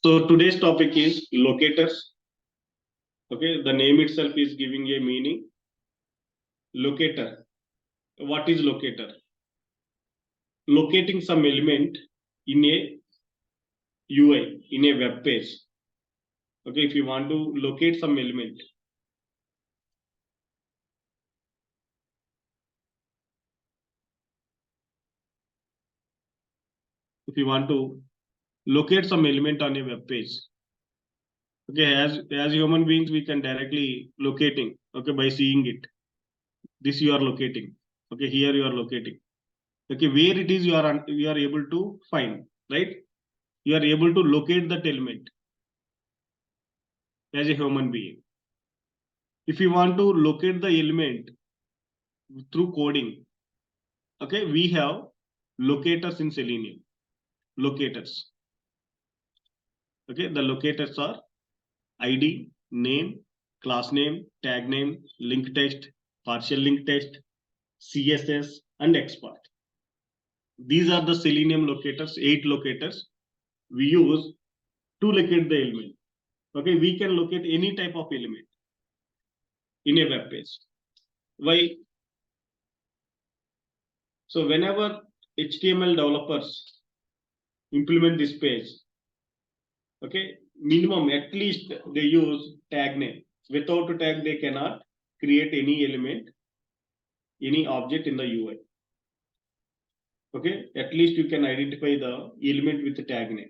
So today's topic is locators. Okay, the name itself is giving a meaning. Locator. What is locator? Locating some element in a UI, in a web page. Okay, if you want to locate some element, if you want to locate some element on a web page, okay, as human beings we can directly locating, okay, by seeing it. This you are locating, okay, here you are locating, okay, where it is you are able to find, right? You are able to locate that element as a human being. If you want to locate the element through coding, okay, we have locators in Selenium. Locators. Okay, the locators are ID, name, class name, tag name, link text, partial link text, CSS, and export. These are the Selenium locators, 8 locators we use to locate the element. Okay, we can locate any type of element in a web page. Why? So whenever HTML developers implement this page, okay, minimum at least they use tag name. Without a tag, they cannot create any element, any object in the UI. Okay, at least you can identify the element with the tag name.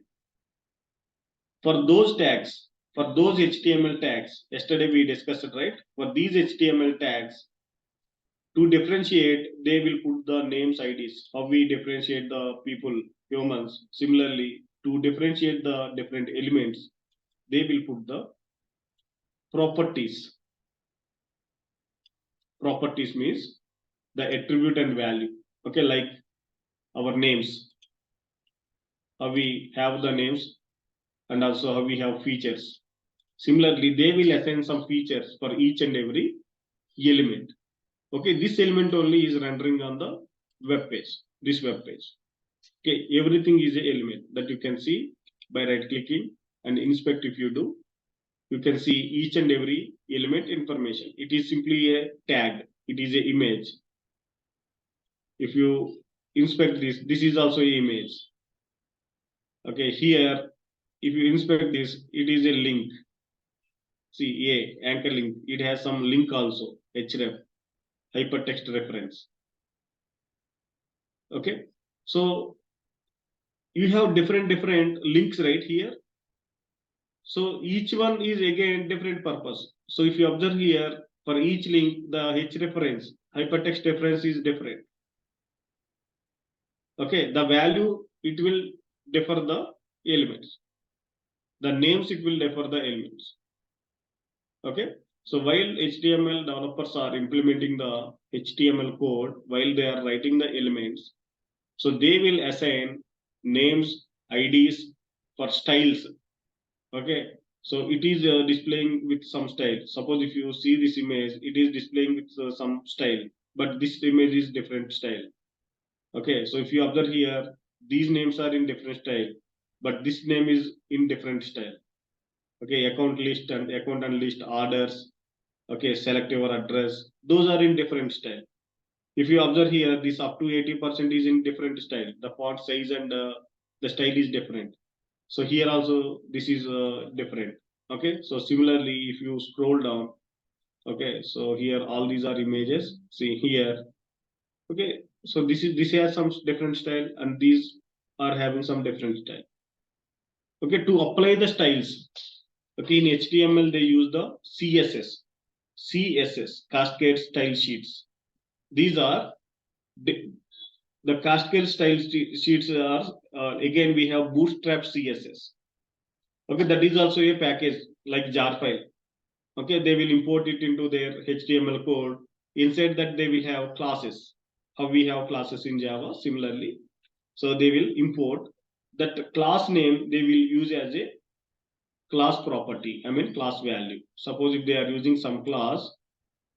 For those tags, for those HTML tags, yesterday we discussed it, right? For these HTML tags, to differentiate, they will put the names IDs. How we differentiate the people, humans. Similarly, to differentiate the different elements, they will put the properties. Properties means the attribute and value. Okay, like our names. How we have the names and also how we have features. Similarly, they will assign some features for each and every element. Okay, this element only is rendering on the web page, this web page. Okay, everything is an element that you can see by right clicking and inspect. If you do, you can see each and every element information. It is simply a tag. It is an image. If you inspect this, this is also an image. Okay, here, if you inspect this, it is a link. See, anchor link. It has some link also, href, hypertext reference. Okay, so you have different links right here. So each one is again different purpose. So if you observe here, for each link, the h reference, hypertext reference is different. Okay, the value it will differ the elements. The names it will differ the elements. Okay, so while HTML developers are implementing the HTML code, while they are writing the elements, so they will assign names, IDs for styles. Okay, so it is displaying with some style. Suppose if you see this image, it is displaying with some style, but this image is different style. Okay, so if you observe here, these names are in different style, but this name is in different style. Okay, account list and account and list orders. Okay, select your address. Those are in different style. If you observe here, this up to 80% is in different style. The font size and the style is different. So here also this is different. Okay, so similarly, if you scroll down, okay, so here all these are images. See here, okay, so this has some different style and these are having some different style. Okay, to apply the styles, okay, in HTML they use the CSS, cascade style sheets. These are the cascade style sheets are again we have bootstrap CSS. Okay, that is also a package like jar file. Okay, they will import it into their HTML code. Inside that they will have classes. How we have classes in Java similarly. So they will import that class name. They will use as a class property. I mean class value. Suppose if they are using some class,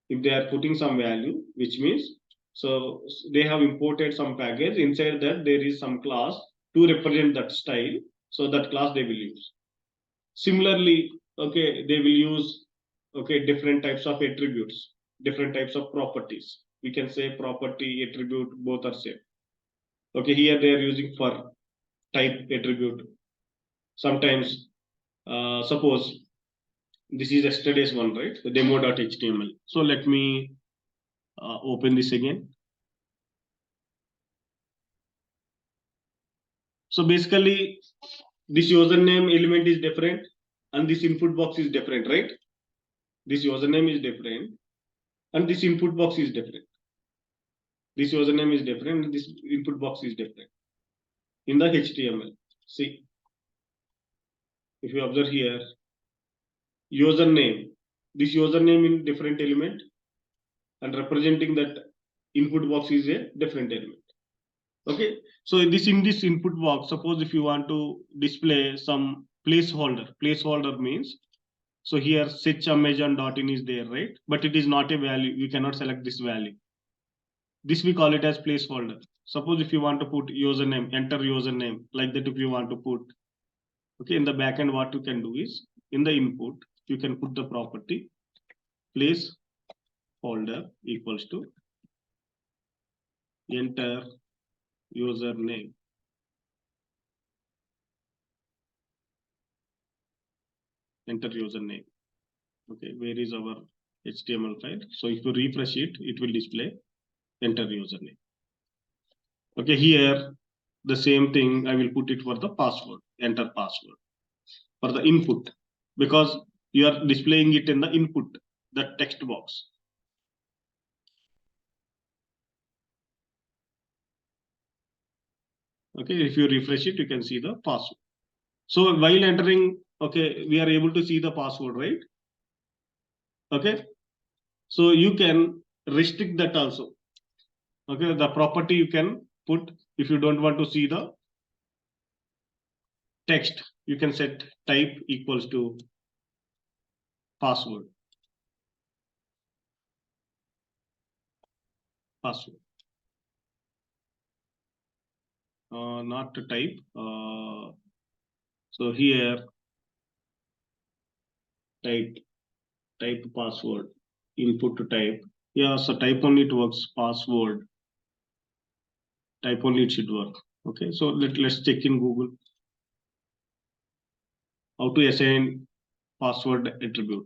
if they are putting some value, which means so they have imported some package. Inside that there is some class to represent that style. So that class they will use. Similarly, okay, they will use, okay, different types of attributes, different types of properties. We can say property, attribute, both are same. Okay, here they are using for type attribute. Sometimes, suppose this is yesterday's one, right? The demo.html. So let me open this again. So basically, this username element is different and this input box is different, right? This username is different and this input box is different. This username is different and this input box is different in the HTML. See, if you observe here, username, this username in different element and representing that input box is a different element. Okay, so this in this input box, suppose if you want to display some placeholder means, so here search Amazon.in is there, right? But it is not a value. We cannot select this value. This we call it as placeholder. Suppose if you want to put username, enter username, like that if you want to put, okay, in the backend, what you can do is in the input, you can put the property placeholder equals to enter username. Enter username. Okay, where is our HTML file? So if you refresh it, it will display enter username. Okay, here the same thing I will put it for the password, enter password for the input, because you are displaying it in the input, the text box. Okay, if you refresh it, you can see the password. So while entering, okay, we are able to see the password, right? Okay, so you can restrict that also. Okay, the property you can put if you don't want to see the text, you can set type equals to password. Password. Not to type. So here type password, input to type. Yeah, so type only it works. Password. Type only it should work. Okay, so let's check in Google how to assign password attribute.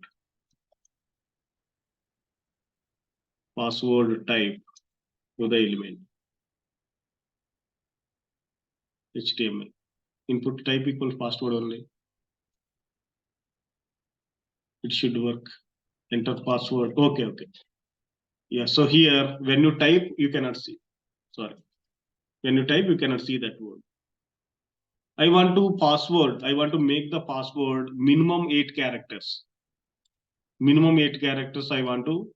Password type to the element. HTML. Input type equals password only. It should work. Enter password. Okay, okay. Yeah, so here when you type, you cannot see. Sorry. When you type, you cannot see that word. I want to make the password minimum 8 characters. Minimum 8 characters I want to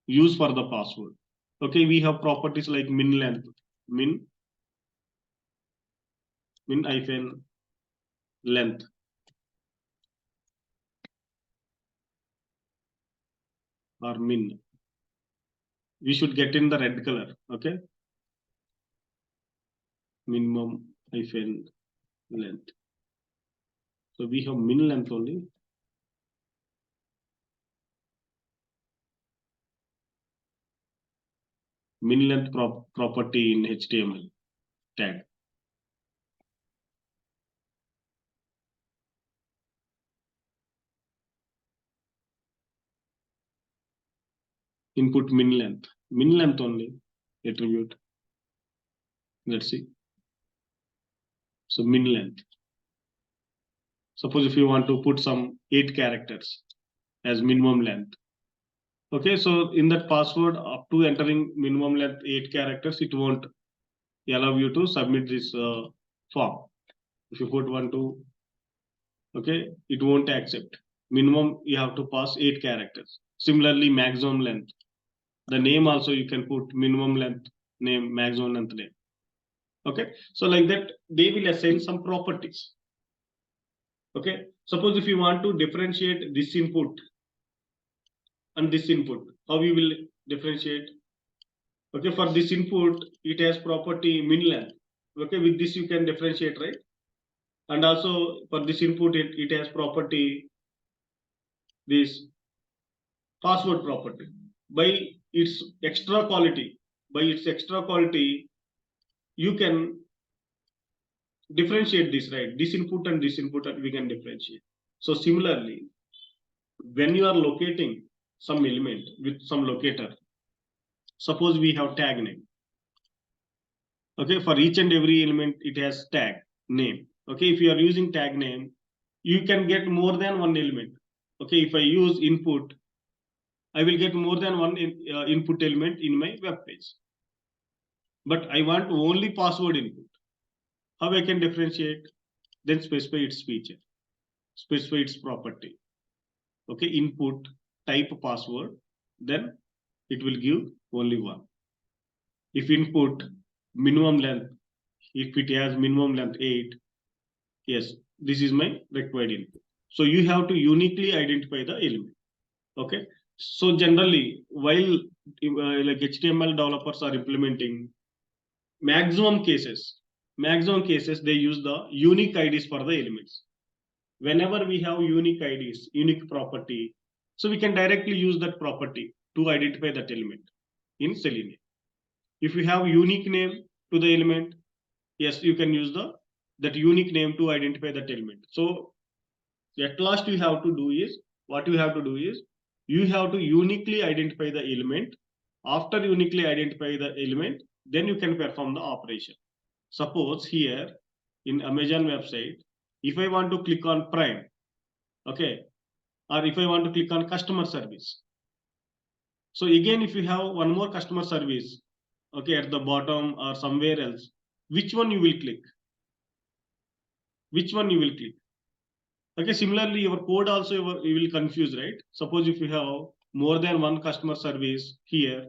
use for the password. Okay, we have properties like min length, min hyphen length. Or min. We should get in the red color. Okay. Minimum hyphen length. So we have min length only. Min length property in HTML tag. Input min length only attribute. Let's see. So min length. Suppose if you want to put some 8 characters as minimum length. Okay, so in that password, up to entering minimum length 8 characters, it won't allow you to submit this form. If you put 1, 2, okay, it won't accept. Minimum, you have to pass 8 characters. Similarly, maximum length. The name also you can put minimum length name, maximum length name. Okay, so like that, they will assign some properties. Okay, suppose if you want to differentiate this input and this input, how you will differentiate? Okay, for this input, it has property min length. Okay, with this you can differentiate, right? And also for this input, it has property, this password property. By its extra quality, you can differentiate this, right? This input and this input, and we can differentiate. So similarly, when you are locating some element with some locator, suppose we have tag name. Okay, for each and every element, it has tag name. Okay, if you are using tag name, you can get more than one element. Okay, if I use input, I will get more than one input element in my web page. But I want only password input. How I can differentiate? Then specify its feature, specify its property. Okay, input type password, then it will give only one. If input minimum length, if it has minimum length 8, yes, this is my required input. So you have to uniquely identify the element. Okay, so generally, while like HTML developers are implementing, maximum cases they use the unique IDs for the elements. Whenever we have unique IDs, unique property, so we can directly use that property to identify that element in Selenium. If you have unique name to the element, yes, you can use that unique name to identify that element. So at last you have to do is, what you have to do is, you have to uniquely identify the element. After uniquely identify the element, then you can perform the operation. Suppose here in Amazon website, if I want to click on Prime, okay, or if I want to click on customer service. So again, if you have one more customer service, okay, at the bottom or somewhere else, which one you will click? Which one you will click? Okay, similarly, your code also you will confuse, right? Suppose if you have more than one customer service here,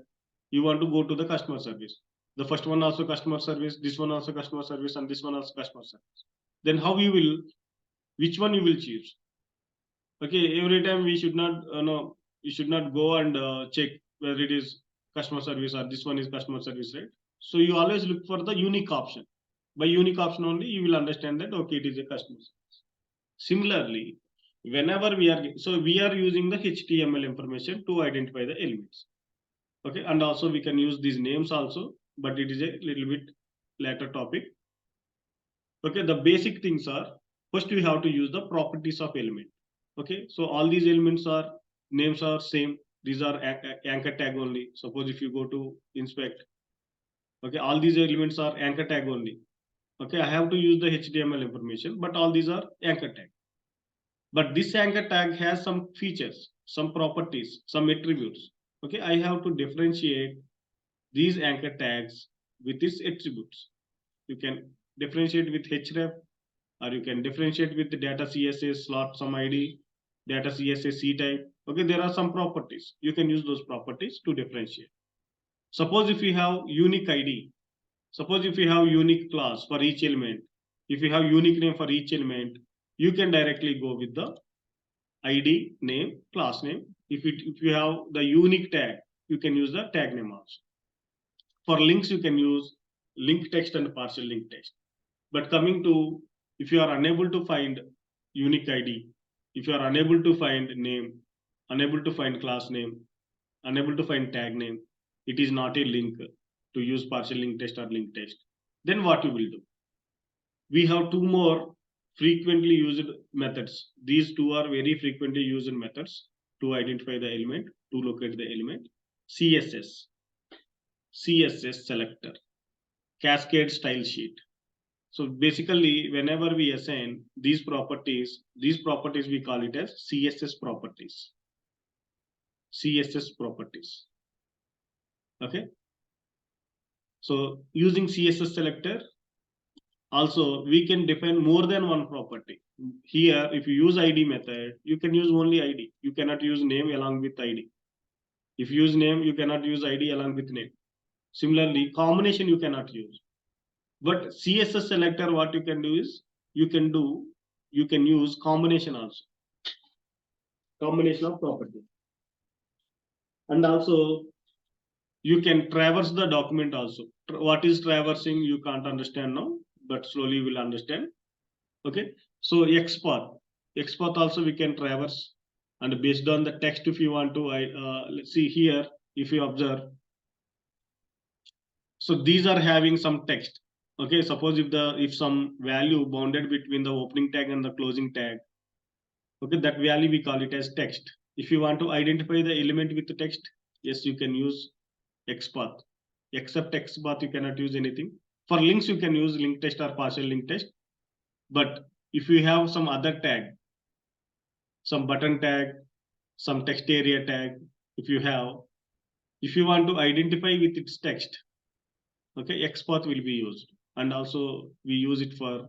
you want to go to the customer service. The first one also customer service, this one also customer service, and this one also customer service. Then how you will, which one you will choose? Okay, every time we should not, no, you should not go and check whether it is customer service or this one is customer service, right? So you always look for the unique option. By unique option only, you will understand that, okay, it is a customer service. Similarly, whenever we are using the HTML information to identify the elements. Okay, and also we can use these names also, but it is a little bit later topic. Okay, the basic things are, first we have to use the properties of element. Okay, so all these elements are, names are same. These are anchor tag only. Suppose if you go to inspect, okay, all these elements are anchor tag only. Okay, I have to use the HTML information, but all these are anchor tag. But this anchor tag has some features, some properties, some attributes. Okay, I have to differentiate these anchor tags with its attributes. You can differentiate with href, or you can differentiate with the data CSS slot some ID, data CSS C type. Okay, there are some properties. You can use those properties to differentiate. Suppose if you have unique ID, suppose if you have unique class for each element, if you have unique name for each element, you can directly go with the ID name, class name. If you have the unique tag, you can use the tag name also. For links, you can use linkText and partialLinkText. But coming to, if you are unable to find unique ID, if you are unable to find name, unable to find class name, unable to find tag name, it is not a link to use partialLinkText or linkText. Then what you will do? We have two more frequently used methods. These two are very frequently used methods to identify the element, to locate the element. CSS selector, cascade style sheet. So basically, whenever we assign these properties we call it as CSS properties. CSS properties. Okay. So using CSS selector, also we can define more than one property. Here, if you use ID method, you can use only ID. You cannot use name along with ID. If you use name, you cannot use ID along with name. Similarly, combination you cannot use. But CSS selector, what you can do is, you can use combination also. Combination of property. And also, you can traverse the document also. What is traversing, you can't understand now, but slowly you will understand. Okay, so XPath also we can traverse, and based on the text, if you want to, let's see here, if you observe, so these are having some text. Okay, suppose if some value bounded between the opening tag and the closing tag, okay, that value we call it as text. If you want to identify the element with the text, yes, you can use XPath. Except XPath, you cannot use anything. For links, you can use linkText or partialLinkText. But if you have some other tag, some button tag, some text area tag, if you want to identify with its text, okay, XPath will be used. And also we use it for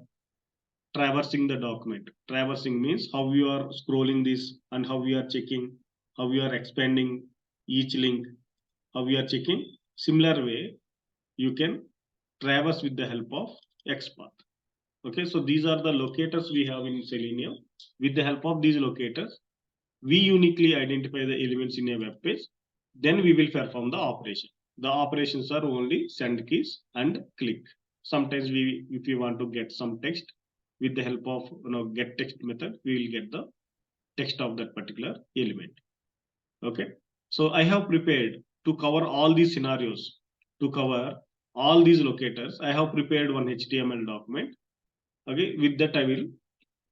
traversing the document. Traversing means how you are scrolling this and how you are checking, how you are expanding each link, how you are checking. Similar way, you can traverse with the help of XPath. Okay, so these are the locators we have in Selenium. With the help of these locators, we uniquely identify the elements in a web page. Then we will perform the operation. The operations are only send keys and click. Sometimes if we want to get some text, with the help of get text method, we will get the text of that particular element. Okay, so I have prepared to cover all these scenarios, to cover all these locators. I have prepared one HTML document. Okay, with that I will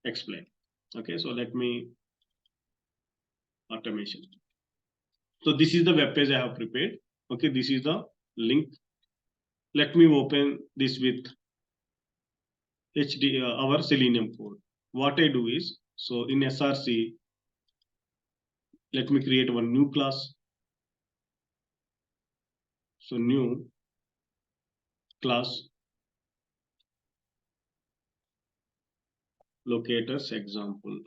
explain. Okay, so let me automation. So this is the web page I have prepared. Okay, this is the link. Let me open this with our Selenium code. What I do is, so in SRC, let me create one new class. So new class locators example.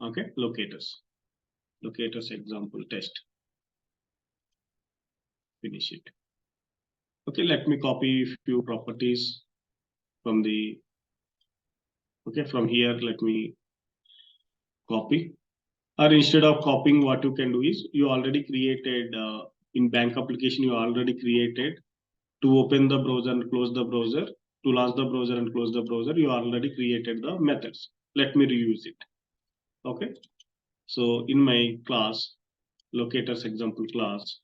Okay, locators example test. Finish it. Okay, let me copy few properties from the, okay, from here, let me copy. Or instead of copying, what you can do is you already created in bank application, you already created to open the browser and close the browser, to launch the browser and close the browser, you already created the methods. Let me reuse it. Okay, so in my class, locators example class,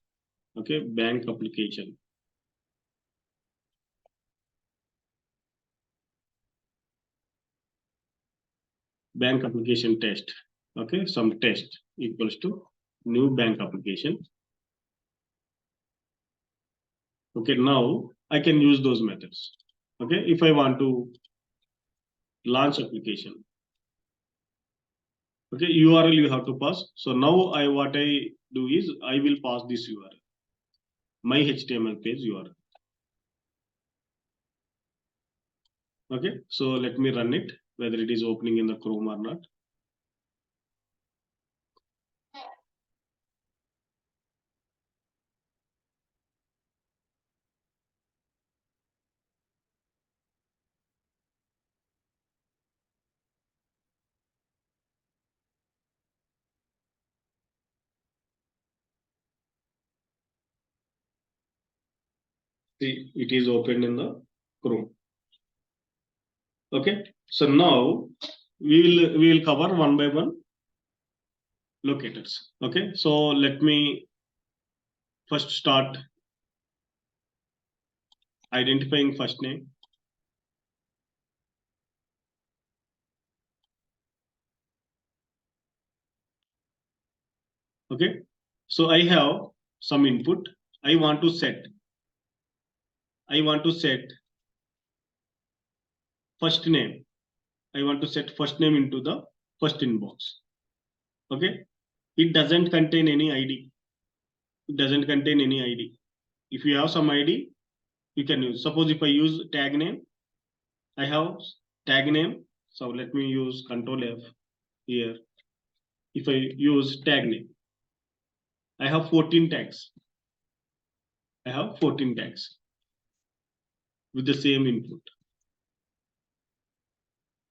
okay, bank application. Bank application test. Okay, some test equals to new bank application. Okay, now I can use those methods. Okay, if I want to launch application, okay, URL you have to pass. So now what I do is I will pass this URL, my HTML page URL. Okay, so let me run it, whether it is opening in the Chrome or not. See, it is opened in the Chrome. Okay, so now we will cover one by one locators. Okay, so let me first start identifying first name. Okay, so I have some input. I want to set first name. I want to set first name into the first inbox. Okay, it doesn't contain any ID. It doesn't contain any ID. If you have some ID, you can use. Suppose if I use tag name, I have tag name. So let me use Control F here. If I use tag name, I have 14 tags. I have 14 tags with the same input.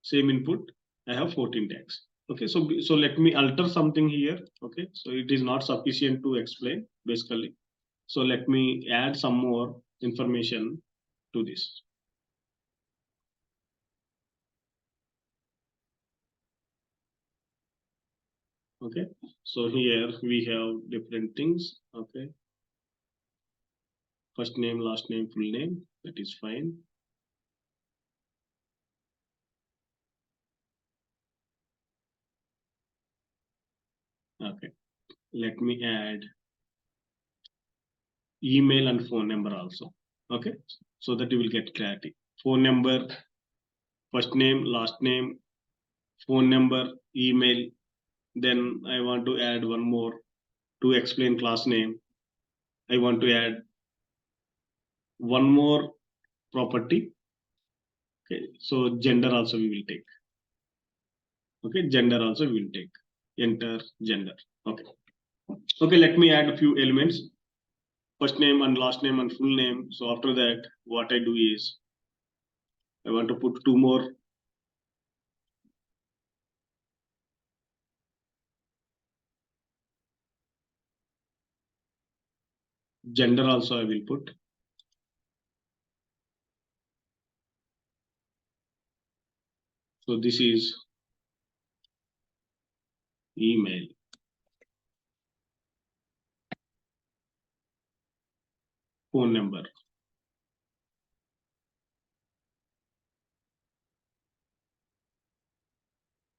Same input, I have 14 tags. Okay, so let me alter something here. Okay, so it is not sufficient to explain basically. So let me add some more information to this. Okay, so here we have different things. Okay, first name, last name, full name, that is fine. Okay, let me add email and phone number also. Okay, so that you will get clarity. Phone number, first name, last name, phone number, email. Then I want to add one more to explain class name. I want to add one more property. Okay, so gender also we will take. Okay, gender also we will take. Enter gender. Okay. Okay, let me add a few elements. First name and last name and full name. So after that, what I do is I want to put two more. Gender also I will put. So this is email. Phone number.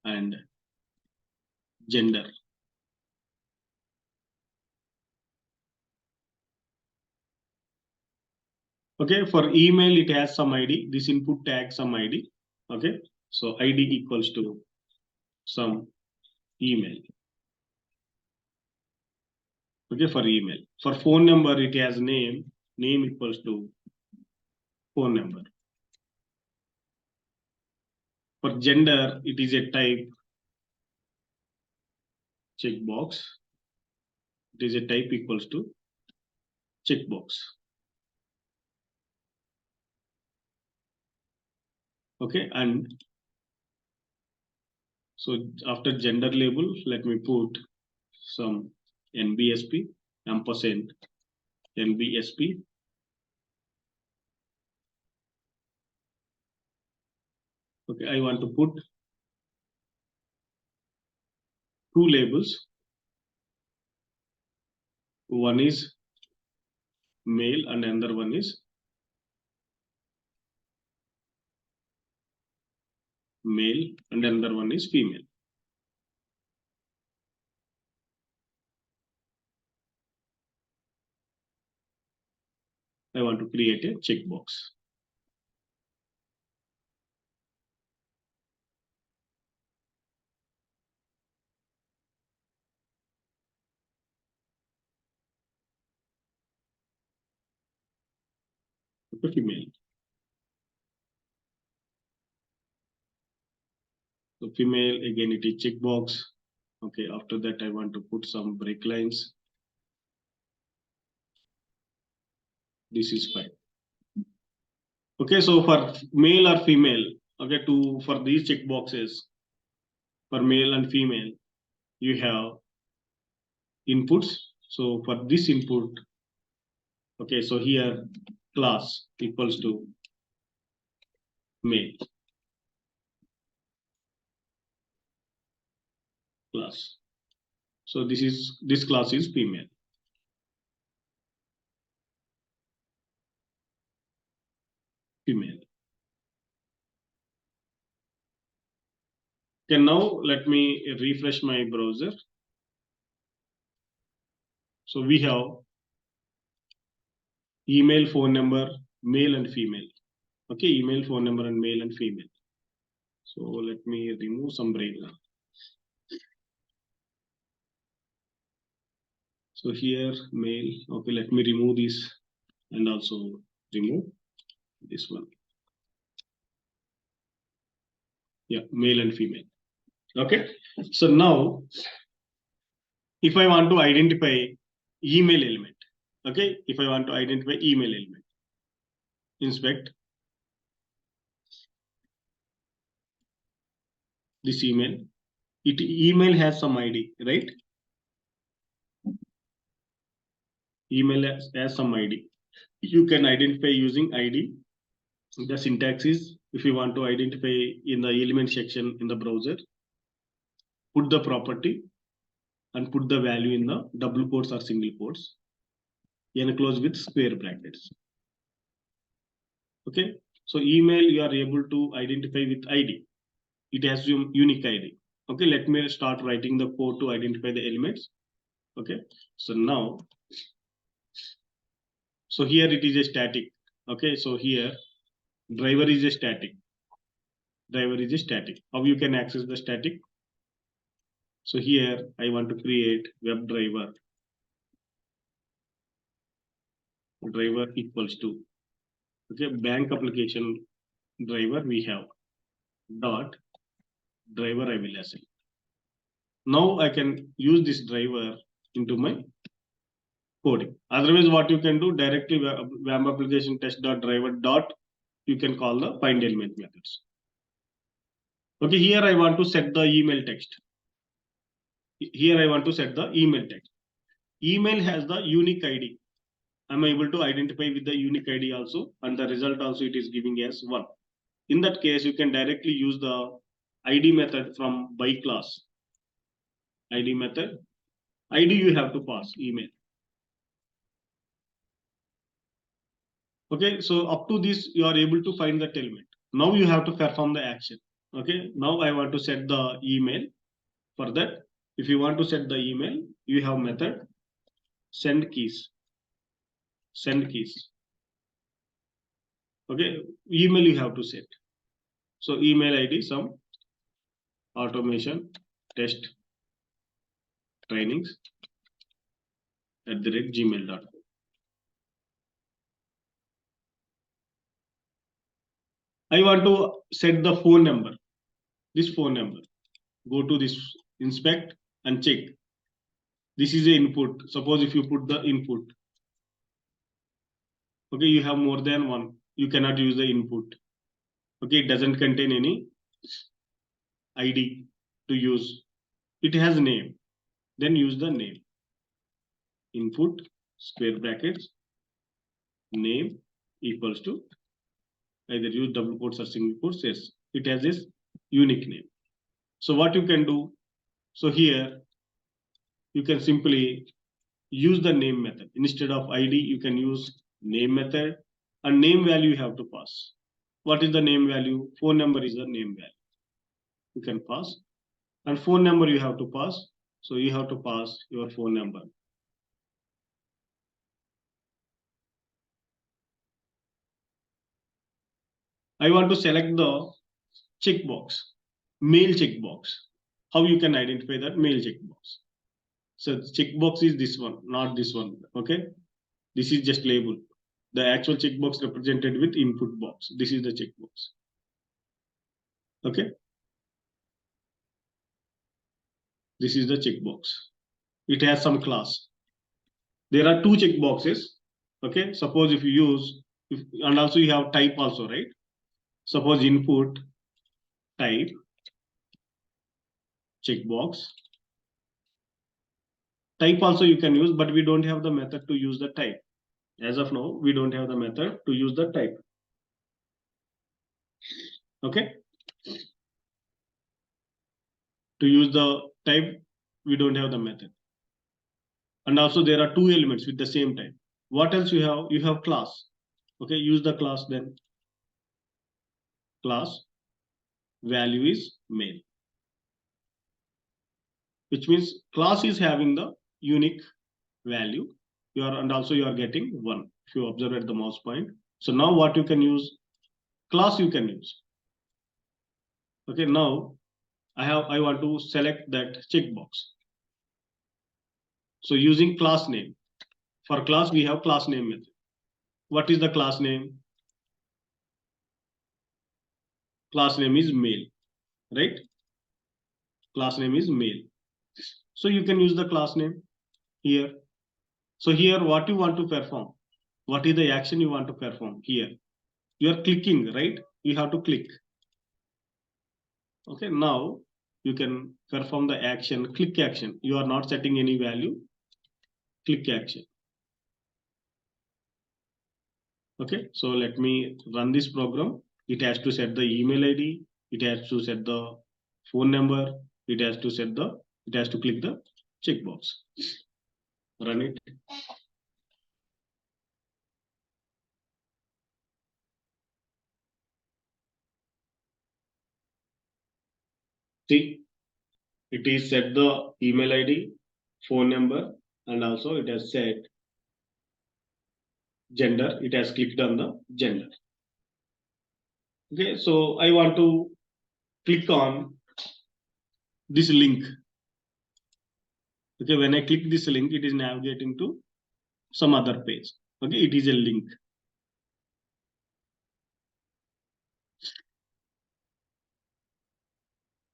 And gender. Okay, for email, it has some ID. This input tag some ID. Okay, so ID equals to some email. Okay, for email. For phone number, it has name. Name equals to phone number. For gender, it is a type checkbox. It is a type equals to checkbox. Okay, and so after gender label, let me put some NBSP, ampersand NBSP. Okay, I want to put two labels. One is male and another one is male and another one is female. I want to create a checkbox. Okay, female. So female, again it is checkbox. Okay, after that I want to put some break lines. This is fine. Okay, so for male or female, okay, for these checkboxes, for male and female, you have inputs. So for this input, okay, so here class equals to male class. So this class is female. Female. Okay, now let me refresh my browser. So we have email, phone number, male and female. Okay, email, phone number, and male and female. So let me remove some break. So here male. Okay, let me remove this and also remove this one. Yeah, male and female. Okay, so now if I want to identify email element, okay, if I want to identify email element, inspect this email. Email has some ID, right? Email has some ID. You can identify using ID. The syntax is, if you want to identify in the element section in the browser, put the property and put the value in the double quotes or single quotes, enclosed with square brackets. Okay, so email you are able to identify with ID. It has your unique ID. Okay, let me start writing the code to identify the elements. Okay, so now, so here it is a static. Okay, so here driver is a static. Driver is a static. How you can access the static? So here I want to create web driver. Driver equals to, okay, bank application driver we have dot driver I will assign. Now I can use this driver into my coding. Otherwise, what you can do directly web application test dot driver dot, you can call the find element methods. Okay, here I want to set the email text. Here I want to set the email text. Email has the unique ID. I'm able to identify with the unique ID also, and the result also it is giving as 1. In that case, you can directly use the ID method from by class. ID method. ID you have to pass email. Okay, so up to this, you are able to find that element. Now you have to perform the action. Okay, now I want to set the email. For that, if you want to set the email, you have method send keys. Send keys. Okay, email you have to set. So email ID some automation test trainings @gmail.com. I want to set the phone number. This phone number. Go to this inspect and check. This is the input. Suppose if you put the input, okay, you have more than one. You cannot use the input. Okay, it doesn't contain any ID to use. It has name. Then use the name. Input square brackets name equals to, either use double quotes or single quotes. Yes, it has this unique name. So what you can do? So here you can simply use the name method. Instead of ID, you can use name method, and name value you have to pass. What is the name value? Phone number is the name value. You can pass, and phone number you have to pass. So you have to pass your phone number. I want to select the checkbox, mail checkbox. How you can identify that mail checkbox? So checkbox is this one, not this one. Okay, this is just label. The actual checkbox represented with input box. This is the checkbox. Okay, this is the checkbox. It has some class. There are 2 checkboxes. Okay, suppose if you use, and also you have type also, right? Suppose input type checkbox. Type also you can use, but we don't have the method to use the type. As of now, we don't have the method to use the type. Okay, to use the type, we don't have the method. And also there are 2 elements with the same type. What else you have? You have class. Okay, use the class then. Class value is mail, which means class is having the unique value. And also you are getting 1 if you observe at the mouse point. So now what you can use? Class you can use. Okay, now I want to select that checkbox. So using class name. For class, we have class name method. What is the class name? Class name is mail, right? Class name is mail. So you can use the class name here. So here, what you want to perform? What is the action you want to perform here? You are clicking, right? You have to click. Okay, now you can perform the action, click action. You are not setting any value, click action. Okay, so let me run this program. It has to set the email ID. It has to set the phone number. It has to click the checkbox. Run it. See, it is set the email ID, phone number, and also it has set gender. It has clicked on the gender. Okay, so I want to click on this link. Okay, when I click this link, it is navigating to some other page. Okay, it is a link.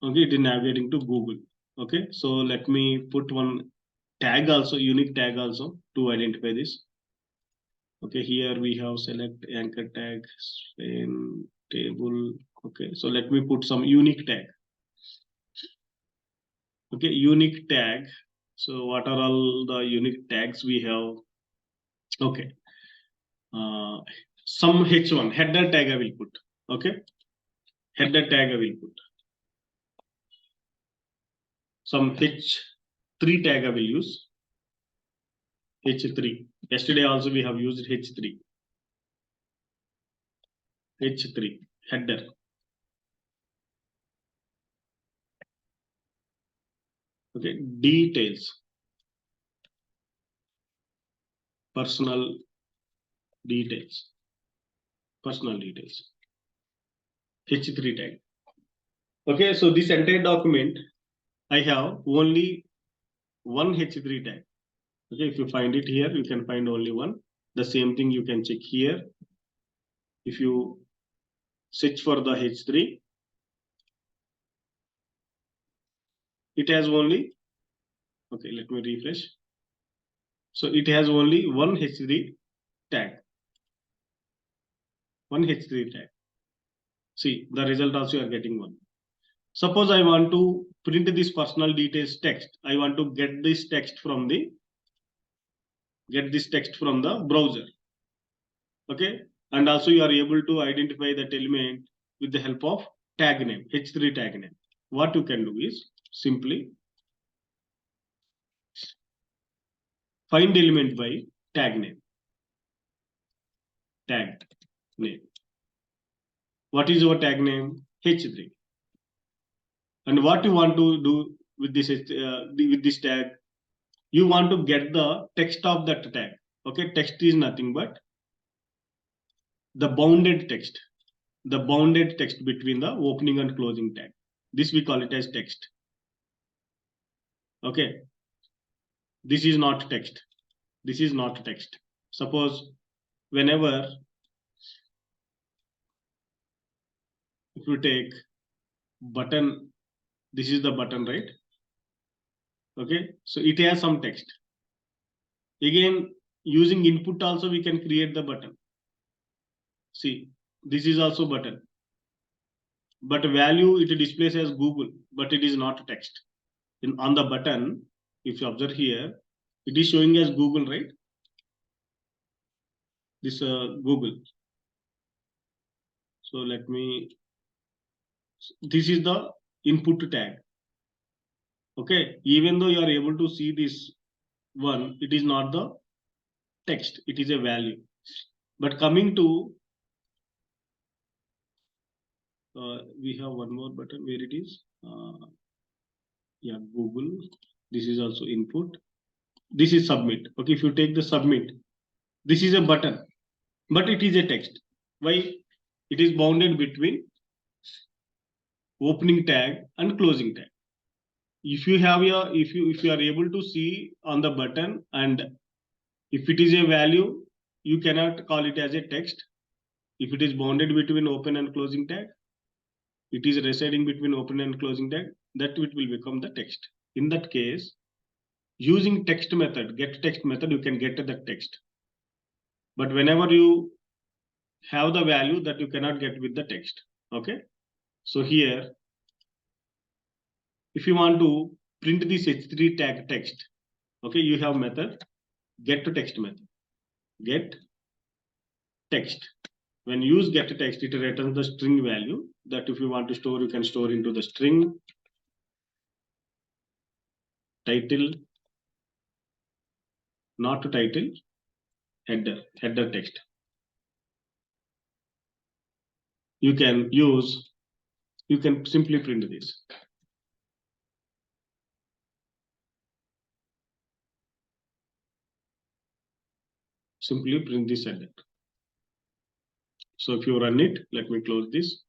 Okay, it is navigating to Google. Okay, so let me put one tag also, unique tag also to identify this. Okay, here we have select anchor tag, span, table. Okay, so let me put some unique tag. Okay, unique tag. So what are all the unique tags we have? Okay, some h1 header tag I will put. Okay, header tag I will put. Some h3 tag I will use. h3. Yesterday also we have used h3. h3 header. Okay, details. Personal details. Personal details. h3 tag. Okay, so this entire document I have only one h3 tag. Okay, if you find it here, you can find only one. The same thing you can check here. If you search for the h3, it has only, okay, let me refresh. So it has only one h3 tag. One h3 tag. See, the result also you are getting one. Suppose I want to print this personal details text. I want to get this text from the browser. Okay, and also you are able to identify that element with the help of tag name, h3 tag name. What you can do is simply find element by tag name. Tag name. What is your tag name? h3. And what you want to do with this tag? You want to get the text of that tag. Okay, text is nothing but the bounded text. The bounded text between the opening and closing tag. This we call it as text. Okay, this is not text. This is not text. Suppose whenever, if you take button, this is the button, right? Okay, so it has some text. Again, using input also we can create the button. See, this is also button, but value it displays as Google, but it is not text. On the button, if you observe here, it is showing as Google, right? This Google. So let me, this is the input tag. Okay, even though you are able to see this one, it is not the text, it is a value. But coming to, we have one more button where it is, yeah, Google. This is also input. This is submit. Okay, if you take the submit, this is a button, but it is a text. Why? It is bounded between opening tag and closing tag. If you have your, if you are able to see on the button, and if it is a value, you cannot call it as a text. If it is bounded between open and closing tag, it is residing between open and closing tag, that it will become the text. In that case, using text method, get text method, you can get the text. But whenever you have the value, that you cannot get with the text. Okay, so here, if you want to print this h3 tag text, okay, you have method get to text method. Get text. When you use get text, it returns the string value that if you want to store, you can store into the string, title, not title, header text. You can simply print this. Simply print this header. So if you run it, let me close this.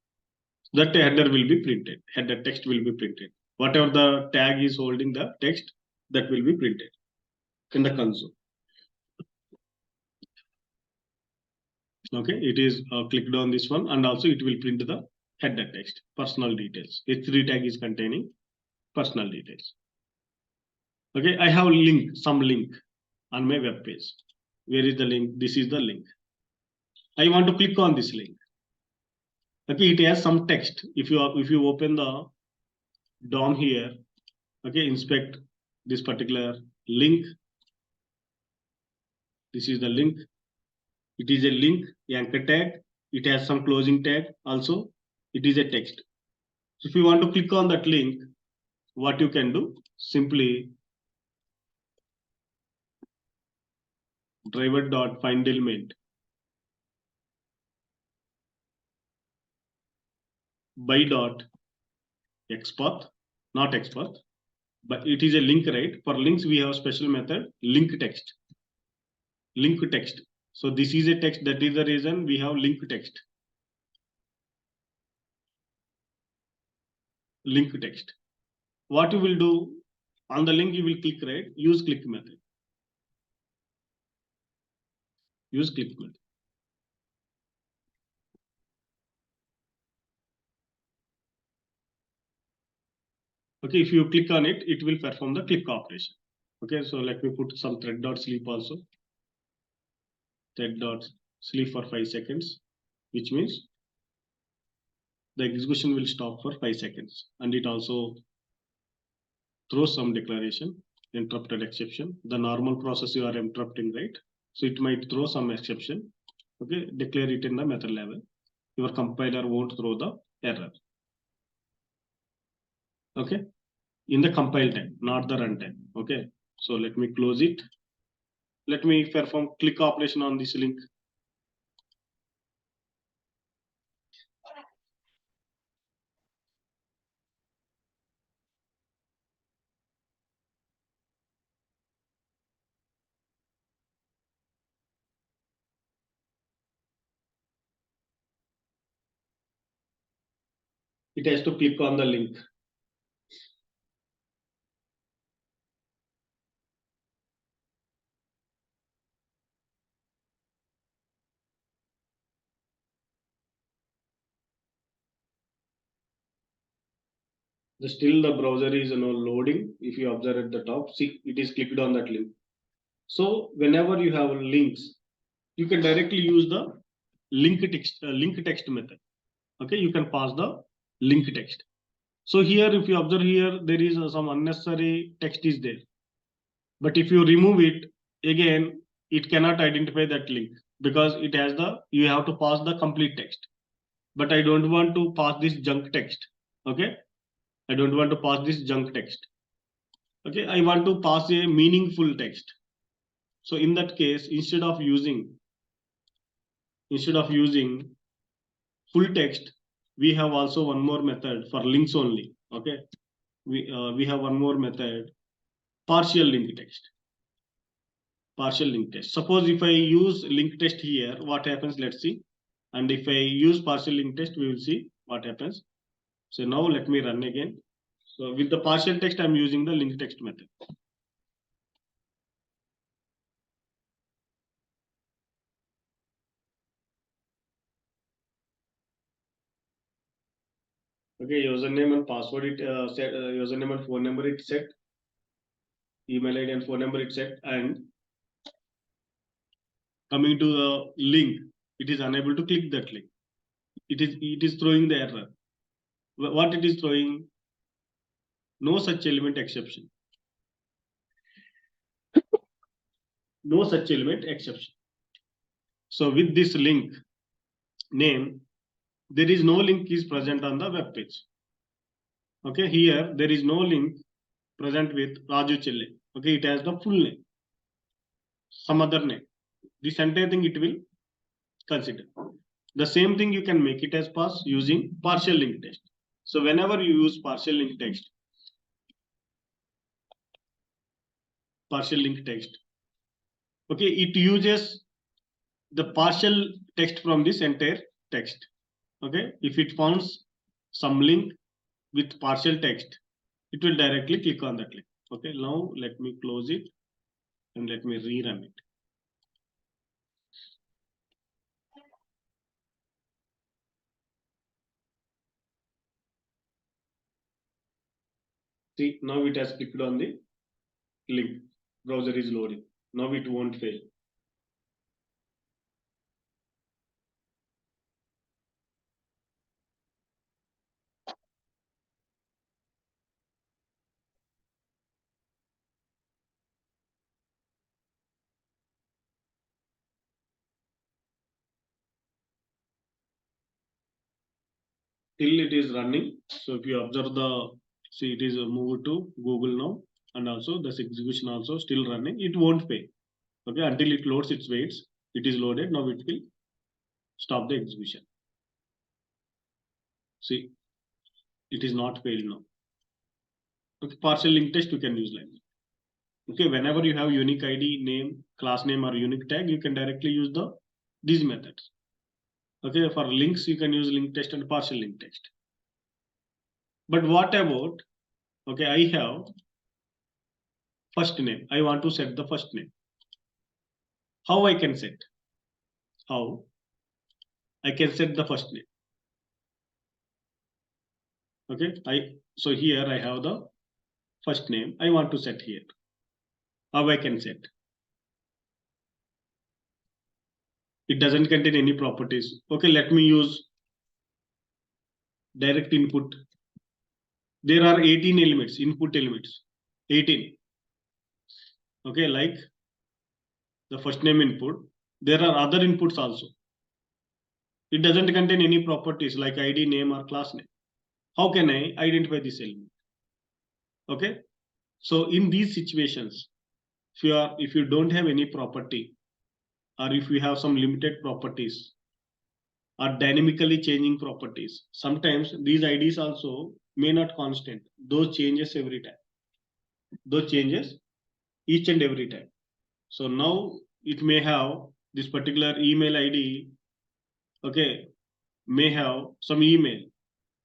That header will be printed. Header text will be printed. Whatever the tag is holding the text, that will be printed in the console. Okay, it is clicked on this one, and also it will print the header text, personal details. H3 tag is containing personal details. Okay, I have some link on my web page. Where is the link? This is the link. I want to click on this link. Okay, it has some text. If you open the DOM here, okay, inspect this particular link. This is the link. It is a link, anchor tag. It has some closing tag also. It is a text. So if you want to click on that link, what you can do? Simply driver.findElement by.xpath, not xpath, but it is a link, right? For links, we have special method linkText. LinkText. So this is a text. That is the reason we have linkText. LinkText. What you will do on the link, you will click, right? Use click method. Use click method. Okay, if you click on it, it will perform the click operation. Okay, so let me put some thread.sleep also. Thread.sleep for 5 seconds, which means the execution will stop for 5 seconds. And it also throws some declaration, interrupted exception. The normal process you are interrupting, right? So it might throw some exception. Okay, declare it in the method level. Your compiler won't throw the error. Okay, in the compile time, not the runtime. Okay, so let me close it. Let me perform click operation on this link. It has to click on the link. Still the browser is loading. If you observe at the top, see it is clicked on that link. So whenever you have links, you can directly use the link text method. Okay, you can pass the link text. So here, if you observe here, there is some unnecessary text is there. But if you remove it, again, it cannot identify that link because it has you have to pass the complete text. But I don't want to pass this junk text. Okay, I don't want to pass this junk text. Okay, I want to pass a meaningful text. So in that case, instead of using full text, we have also one more method for links only. Okay, we have one more method, partial link text. Partial link text. Suppose if I use link text here, what happens? Let's see. And if I use partial link text, we will see what happens. So now let me run again. So with the partial text, I'm using the link text method. Okay, username and password it set, username and phone number it set, email ID and phone number it set, and coming to the link, it is unable to click that link. It is throwing the error. What it is throwing? No such element exception. No such element exception. So with this link name, there is no link is present on the web page. Okay, here there is no link present with Raju Chelle. Okay, it has the full name. some other name. This entire thing it will consider. The same thing you can make it as pass using partial linked text. So whenever you use partial linked text, okay, it uses the partial text from this entire text. Okay, if it finds some link with partial text, it will directly click on that link. Okay, now let me close it and let me rerun it. See, now it has clicked on the link. Browser is loading. Now it won't fail. Till it is running. So if you observe see it is moved to Google now, and also this execution also still running. It won't fail. Okay, until it loads its waits. It is loaded. Now it will stop the execution. See, it is not failed now. Okay, partial linked text you can use like this. Okay, whenever you have unique ID, name, class name, or unique tag, you can directly use these methods. Okay, for links you can use linked text and partial linked text. But what about, okay, I have first name. I want to set the first name. How I can set? How I can set the first name? Okay, so here I have the first name. I want to set here. How I can set? It doesn't contain any properties. Okay, let me use direct input. There are 18 elements, input elements. 18. Okay, like the first name input. There are other inputs also. It doesn't contain any properties like ID, name, or class name. How can I identify this element? Okay, so in these situations, if you don't have any property, or if you have some limited properties or dynamically changing properties, sometimes these IDs also may not constant. Those changes every time. Those changes each and every time. So now it may have this particular email ID. Okay, may have some email.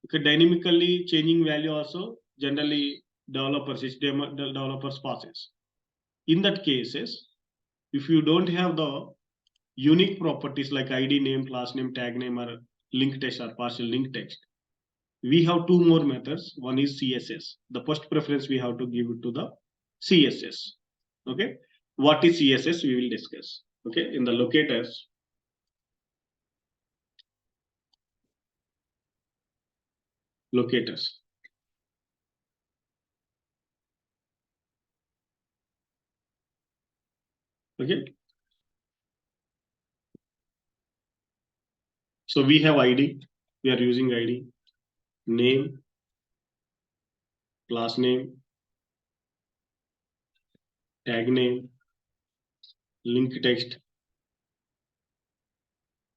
Okay, dynamically changing value also generally developers passes. In that cases, if you don't have the unique properties like ID, name, class name, tag name, or link text or partial link text, we have two more methods. One is CSS. The first preference we have to give it to the CSS. Okay, what is CSS? We will discuss. Okay, in the locators. Locators. Okay. So we have ID. We are using ID, name, class name, tag name, link text,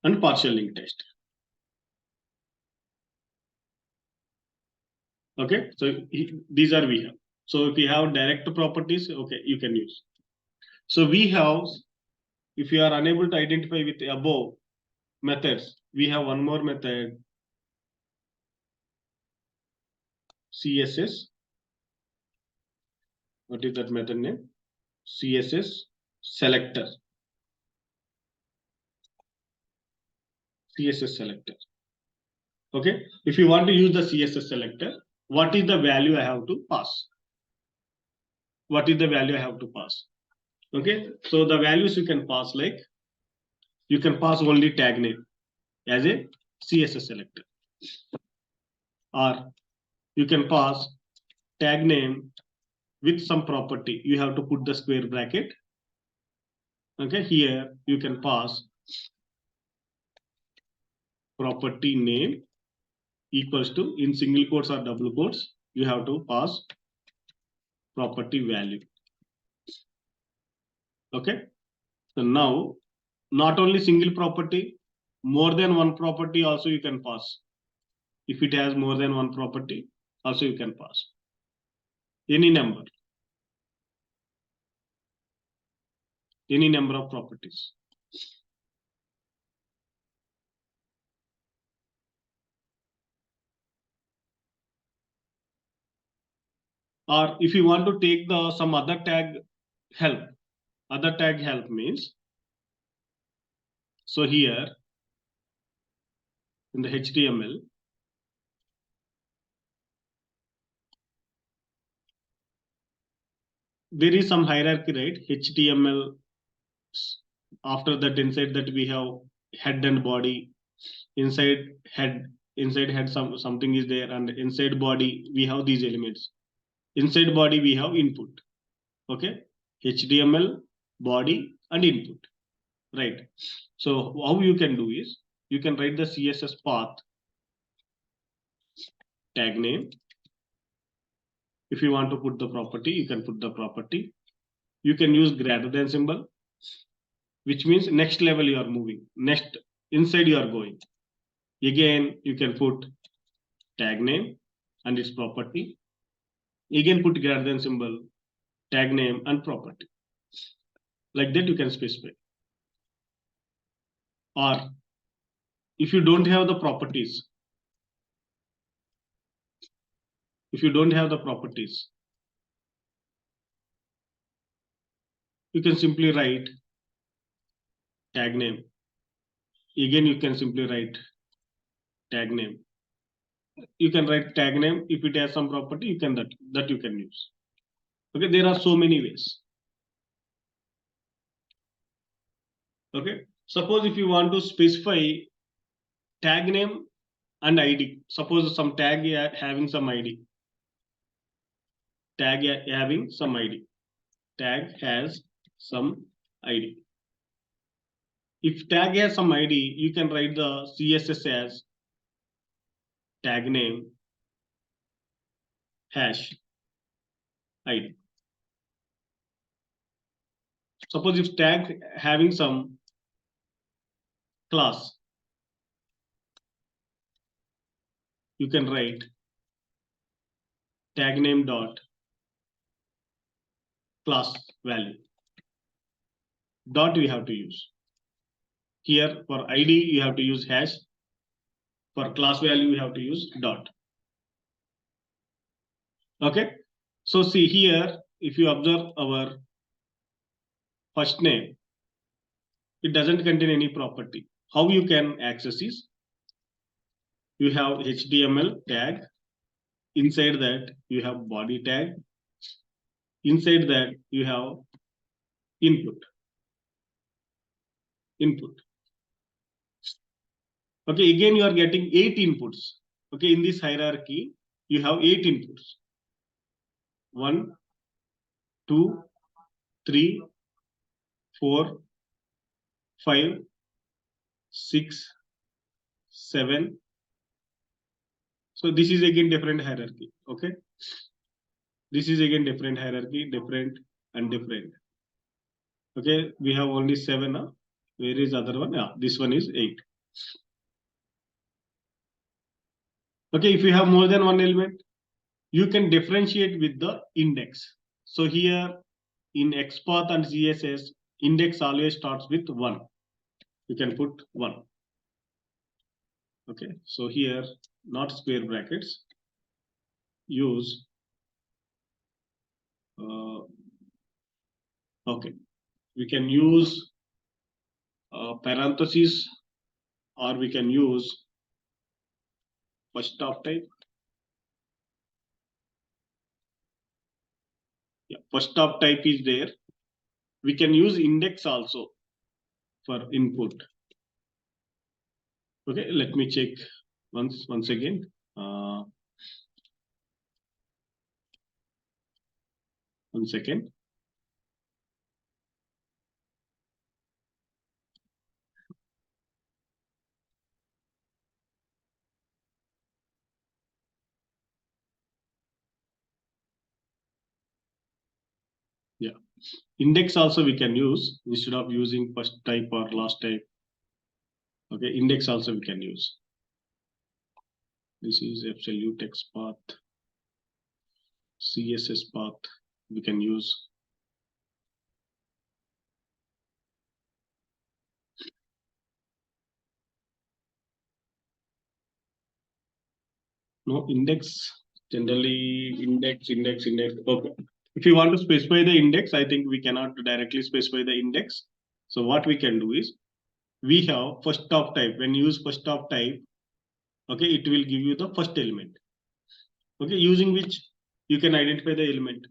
and partial link text. Okay, so these are we have. So if you have direct properties, okay, you can use. So we have, if you are unable to identify with the above methods, we have one more method, CSS. What is that method name? CSS selector. CSS selector. Okay, if you want to use the CSS selector, what is the value I have to pass? What is the value I have to pass? Okay, so the values you can pass, like you can pass only tag name as a CSS selector, or you can pass tag name with some property. You have to put the square bracket. Okay, here you can pass property name equals to, in single quotes or double quotes, you have to pass property value. Okay, So now, not only single property, more than one property also you can pass. If it has more than one property, also you can pass any number of properties. Or if you want to take the some other tag help, other tag help means, so here in the HTML, there is some hierarchy, right? HTML, after that, inside that we have head and body. Inside head something is there, and inside body we have these elements. Inside body we have input. Okay, HTML, body, and input, right? So how you can do is, you can write the CSS path tag name. If you want to put the property, you can put the property. You can use greater than symbol, which means next level you are moving, next inside you are going. Again, you can put tag name and its property. Again, put greater than symbol, tag name, and property. Like that, you can specify. Or if you don't have the properties, you can simply write tag name. Again, you can simply write tag name. You can write tag name. If it has some property, you can that you can use. Okay, there are so many ways. Okay, suppose if you want to specify tag name and ID. Suppose some tag having some ID. Tag having some ID. Tag has some ID. If tag has some ID, you can write the CSS as tag name hash ID. Suppose if tag having some class, you can write tag name dot class value. Dot we have to use. Here for ID you have to use hash. For class value you have to use dot. Okay. So see here, if you observe our first name, it doesn't contain any property. How you can access is, you have HTML tag. Inside that you have body tag. Inside that you have input. Okay, again you are getting 8 inputs. Okay, in this hierarchy you have 8 inputs. 1, 2, 3, 4, 5, 6, 7. So this is again different hierarchy. Okay, this is again different hierarchy, different and different. Okay, we have only 7 now. Where is other one? Yeah, this one is 8. Okay, if you have more than one element, you can differentiate with the index. So here in XPath and CSS, index always starts with 1. You can put 1. Okay, so here not square brackets, use okay, we can use parentheses, or we can use first of type. Yeah, first of type is there. We can use index also for input. Okay, let me check once again. One second. Yeah. Index also we can use instead of using first type or last type. Okay, index also we can use. This is absolute text path, CSS path we can use. No, index, generally index. Okay. If you want to specify the index, I think we cannot directly specify the index. So what we can do is we have first of type. When you use first of type, okay, it will give you the first element. Okay, using which you can identify the element.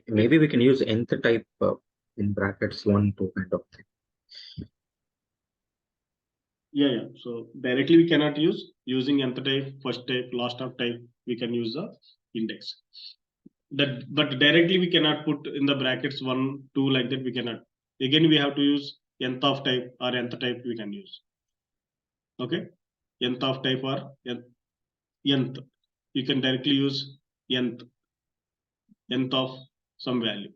Maybe we can use nth type in brackets 1, 2 kind of thing. Yeah. So directly we cannot use using nth type, first type, last of type. We can use the index. But directly we cannot put in the brackets 1, 2 like that. We cannot. Again, we have to use nth of type or nth type. We can use. Okay, nth of type or nth. You can directly use nth of some value.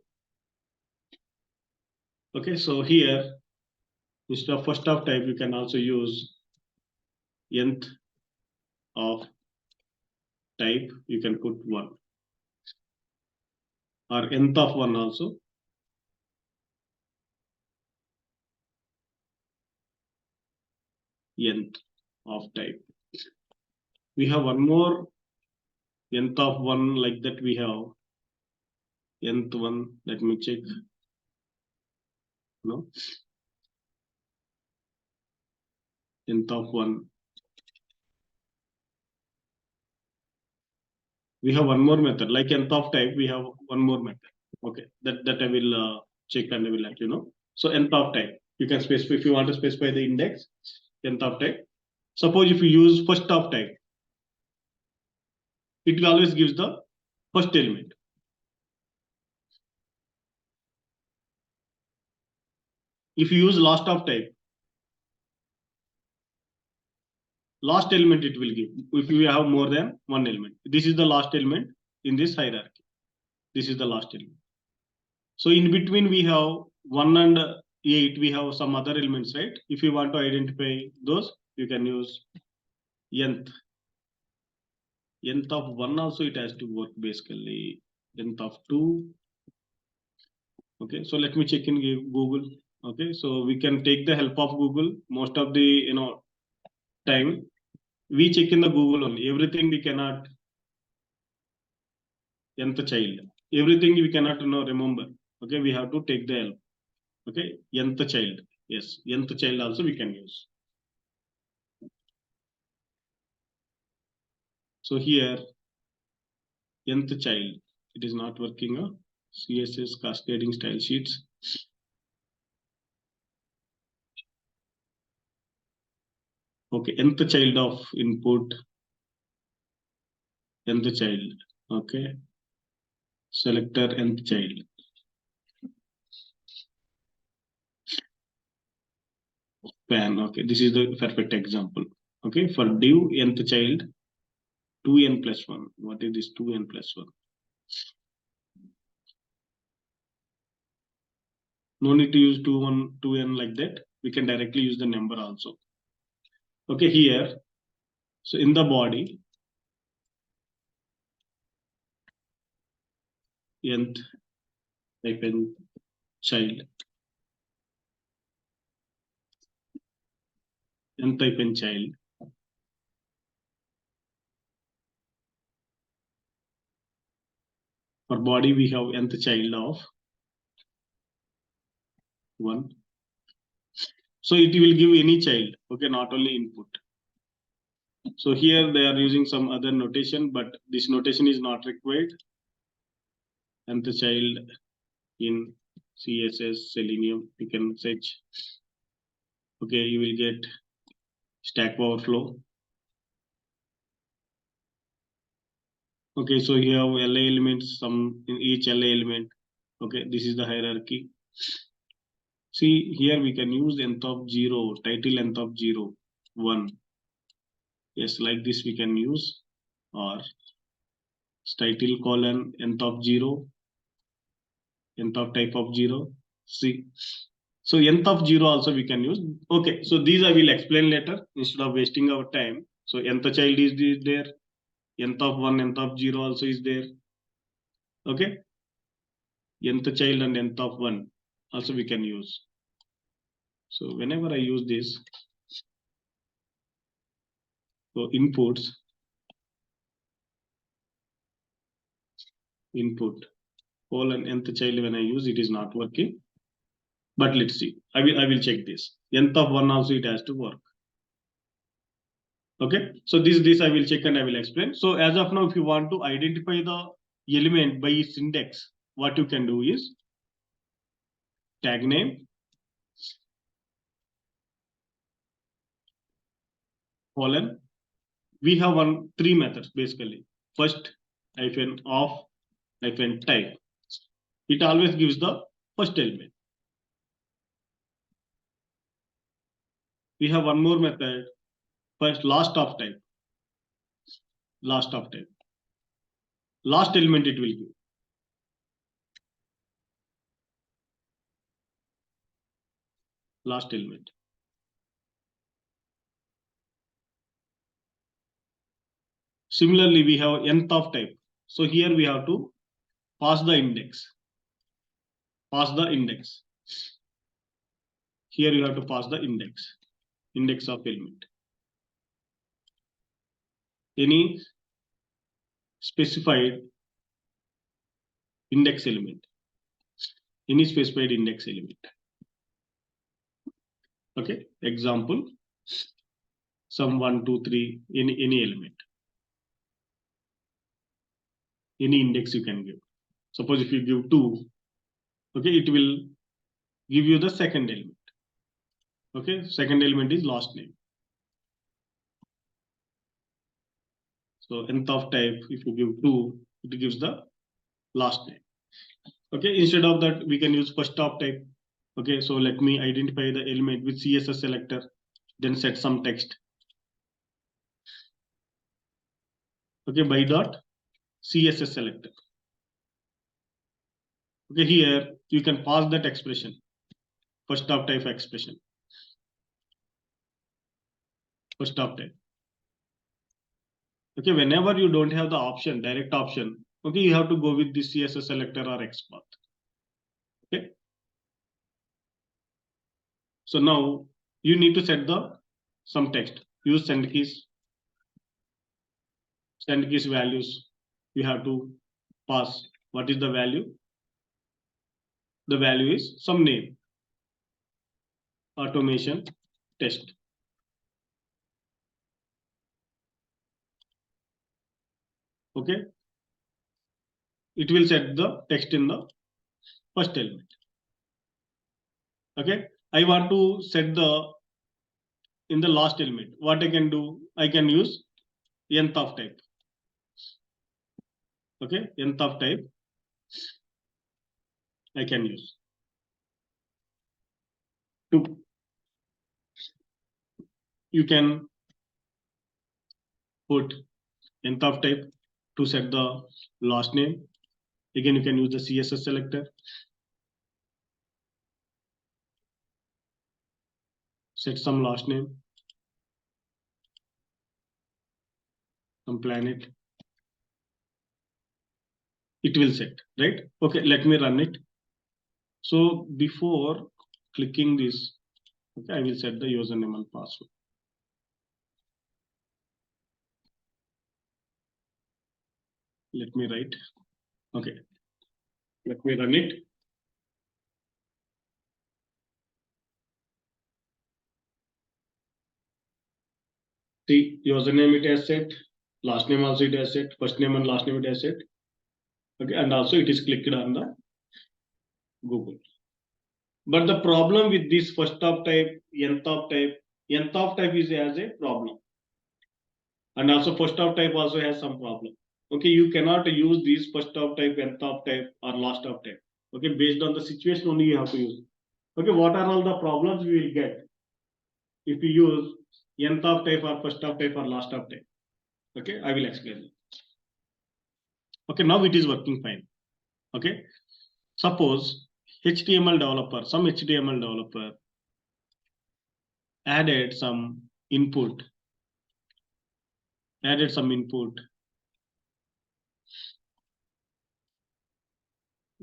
Okay, so here instead of first of type, you can also use nth of type. You can put 1 or nth of 1 also. Nth of type. We have one more nth of 1 like that. We have nth one. Let me check. No, nth of 1. We have one more method like nth of type. We have one more method. Okay, that I will check and I will let you know. So nth of type, you can specify if you want to specify the index. Nth of type. Suppose if you use first of type, it always gives the first element. If you use last of type, last element it will give. If you have more than one element, this is the last element in this hierarchy. This is the last element. So in between we have 1 and 8. We have some other elements, right? If you want to identify those, you can use nth. Nth of 1 also it has to work basically. Nth of 2. Okay, so let me check in Google. Okay, so we can take the help of Google. Most of the time we check in the Google only. Everything we cannot nth child. Everything we cannot remember. Okay, we have to take the help. Okay, nth child. Yes, nth child also we can use. So here nth child, it is not working. CSS cascading style sheets. Okay, nth child of input, nth child. Okay, selector nth child. Pan. Okay, this is the perfect example. Okay, for div nth child 2n plus 1. What is this 2n plus 1? No need to use 2n like that. We can directly use the number also. Okay, here. So in the body, nth type in child, nth type in child. For body, we have nth child of 1. So it will give any child. Okay, not only input. So here they are using some other notation, but this notation is not required. Nth child in CSS Selenium, you can search. Okay, you will get Stack Overflow. Okay, so you have LA elements, some in each LA element. Okay, this is the hierarchy. See, here we can use nth of 0, title nth of 0, 1. Yes, like this we can use, or title colon nth of 0, nth of type of 0. See, so nth of 0 also we can use. Okay, so these I will explain later instead of wasting our time. So nth child is there, nth of 1, nth of 0 also is there. Okay, nth child and nth of 1 also we can use. So whenever I use this, so inputs, input colon nth child, when I use it is not working. But let's see. I will check this. Nth of 1 also it has to work. Okay. So this I will check and I will explain. So as of now, if you want to identify the element by its index, what you can do is tag name colon. We have three methods basically. First hyphen of hyphen type. It always gives the first element. We have one more method. First last of type. Last of type. Last element it will give. Last element. Similarly, we have nth of type. So here we have to pass the index. Pass the index. Here you have to pass the index. Index of element. Any specified index element. Any specified index element. Okay. Example. Some 1, 2, 3. Any element. Any index you can give. Suppose if you give 2, okay, it will give you the second element. Okay, second element is last name. So nth of type, if you give 2, it gives the last name. Okay, instead of that, we can use first of type. Okay, so let me identify the element with CSS selector, then set some text. Okay, by dot CSS selector. Okay, here you can pass that expression, first of type expression, first of type. Okay, whenever you don't have the option, direct option, okay, you have to go with the CSS selector or XPath. Okay, so now you need to set the some text. Use send keys. Send keys values. You have to pass. What is the value? The value is some name. Automation test. Okay, it will set the text in the first element. Okay, I want to set the in the last element. What I can do, I can use nth of type. Okay, nth of type I can use to. You can put nth of type to set the last name. Again, you can use the CSS selector. Set some last name. Some planet. It will set, right? Okay, let me run it. So before clicking this, okay, I will set the username and password. Let me write. Okay, let me run it. See, username it has set, last name also it has set, first name and last name it has set. Okay, and also it is clicked on the Google. But the problem with this first of type, nth of type is as a problem. And also first of type also has some problem. Okay, you cannot use these first of type, nth of type, or last of type. Okay, based on the situation only you have to use. Okay, what are all the problems we will get if you use nth of type or first of type or last of type? Okay, I will explain it. Okay, now it is working fine. Okay, suppose HTML developer, some HTML developer added some input,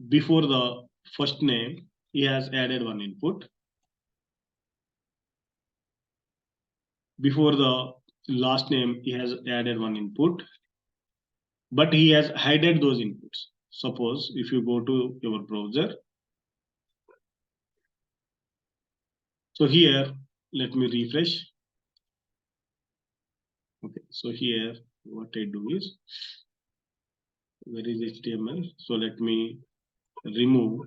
before the first name. He has added one input. Before the last name, he has added one input, but he has hidden those inputs. Suppose if you go to your browser, so here, let me refresh. Okay, so here, what I do is, where is HTML? So let me remove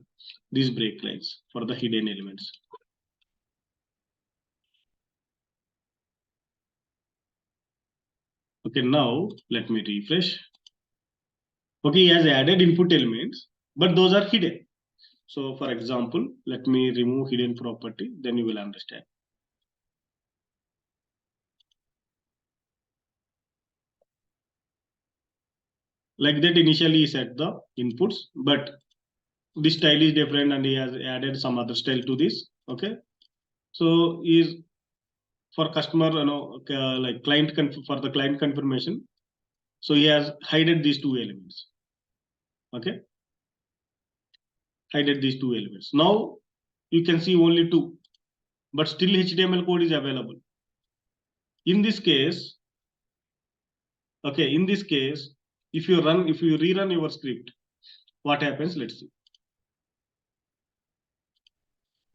these break lines for the hidden elements. Okay, now let me refresh. Okay, he has added input elements, but those are hidden. So for example, let me remove hidden property, then you will understand. Like that, initially he set the inputs, but this style is different and he has added some other style to this. Okay, so is for customer, like client for the client confirmation. So he has hidden these two elements. Okay, hidden these two elements. Now you can see only two, but still HTML code is available. In this case, okay, in this case, if you rerun your script, what happens? Let's see.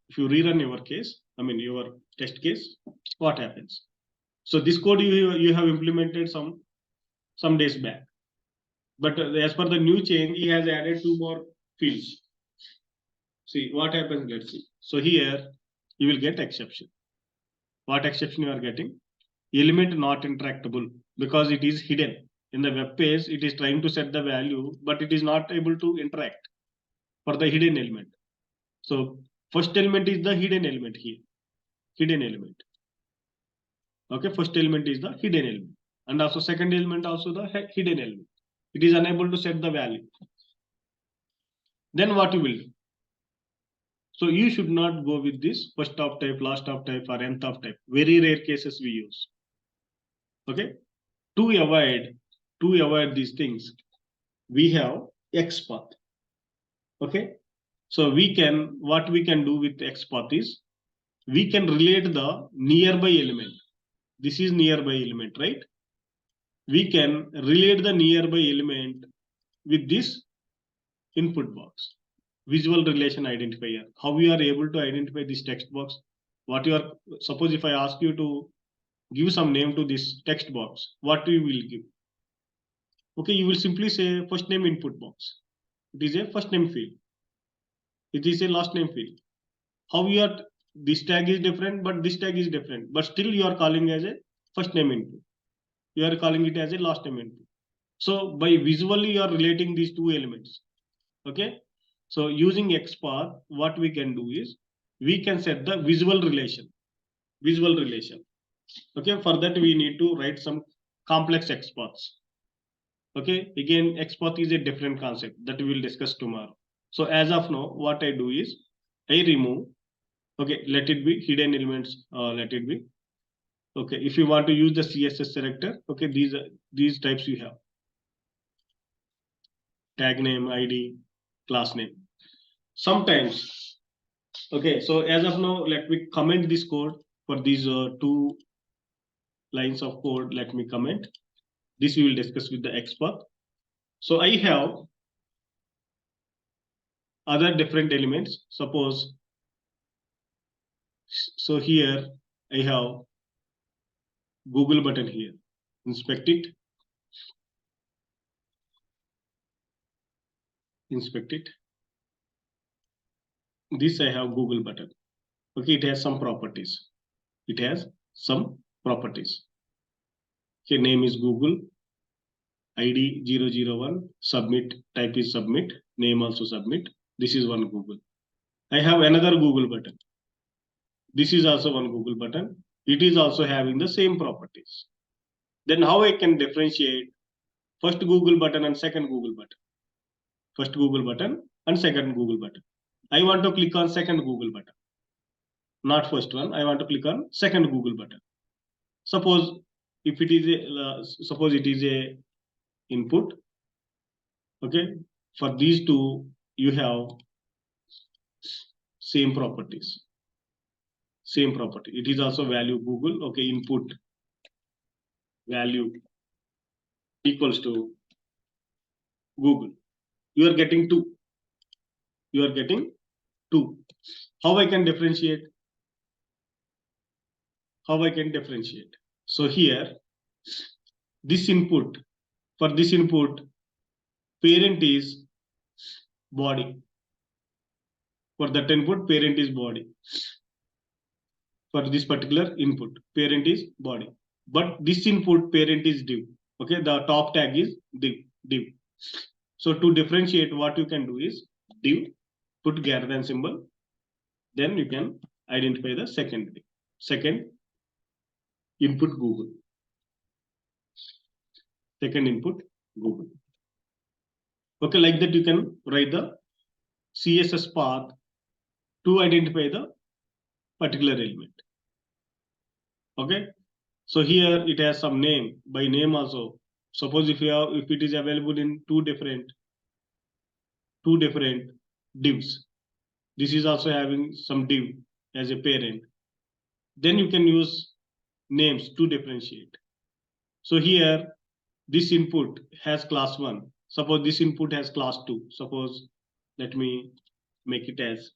If you rerun your case, your test case, what happens? So this code you have implemented some days back, but as per the new change, he has added two more fields. See what happens. Let's see. So here you will get exception. What exception you are getting? Element not interactable, because it is hidden. In the web page, it is trying to set the value, but it is not able to interact for the hidden element. So first element is the hidden element here. Hidden element. Okay, first element is the hidden element. And also second element also the hidden element. It is unable to set the value. Then what you will do? So you should not go with this first of type, last of type, or nth of type. Very rare cases we use. Okay. To avoid these things, we have XPath. Okay. So what we can do with XPath is, we can relate the nearby element. This is nearby element, right? We can relate the nearby element with this input box. Visual relation identifier. How we are able to identify this text box? Suppose if I ask you to give some name to this text box, what you will give? Okay, you will simply say first name input box. It is a first name field. It is a last name field. How you are, this tag is different, but this tag is different, but still you are calling as a first name input. You are calling it as a last name input. So by visually you are relating these two elements. Okay. So using XPath, what we can do is, we can set the visual relation. Okay. For that, we need to write some complex XPaths. Okay. Again, XPath is a different concept that we will discuss tomorrow. So as of now, what I do is, I remove. Okay. Let it be hidden elements. Let it be. Okay. If you want to use the CSS selector, okay, these types you have. Tag name, ID, class name. Sometimes, okay, so as of now, let me comment this code for these two lines of code. Let me comment. This we will discuss with the XPath. So I have other different elements. Suppose, so here I have Google button here. Inspect it. Inspect it. This I have Google button. Okay, it has some properties. It has some properties. Okay, name is Google. ID 001, submit, type is submit, name also submit. This is one Google. I have another Google button. This is also one Google button. It is also having the same properties. Then how I can differentiate first Google button and second Google button. First Google button and second Google button. I want to click on second Google button. Not first one. I want to click on second Google button. Suppose if it is suppose it is a input. Okay, for these two you have same properties. Same property. It is also value Google. Okay, input value equals to Google. You are getting two. You are getting two. How I can differentiate? How I can differentiate? So here, this input, for this input, parent is body. For that input, parent is body. For this particular input, parent is body. But this input, parent is div. Okay, the top tag is div. So to differentiate, what you can do is div, put greater than symbol. Then you can identify the second div. Second input Google. Second input Google. Okay, like that you can write the CSS path to identify the particular element. Okay, so here it has some name, by name also. Suppose if it is available in two different divs, this is also having some div as a parent, then you can use names to differentiate. So here this input has class 1. Suppose this input has class 2. Suppose let me make it as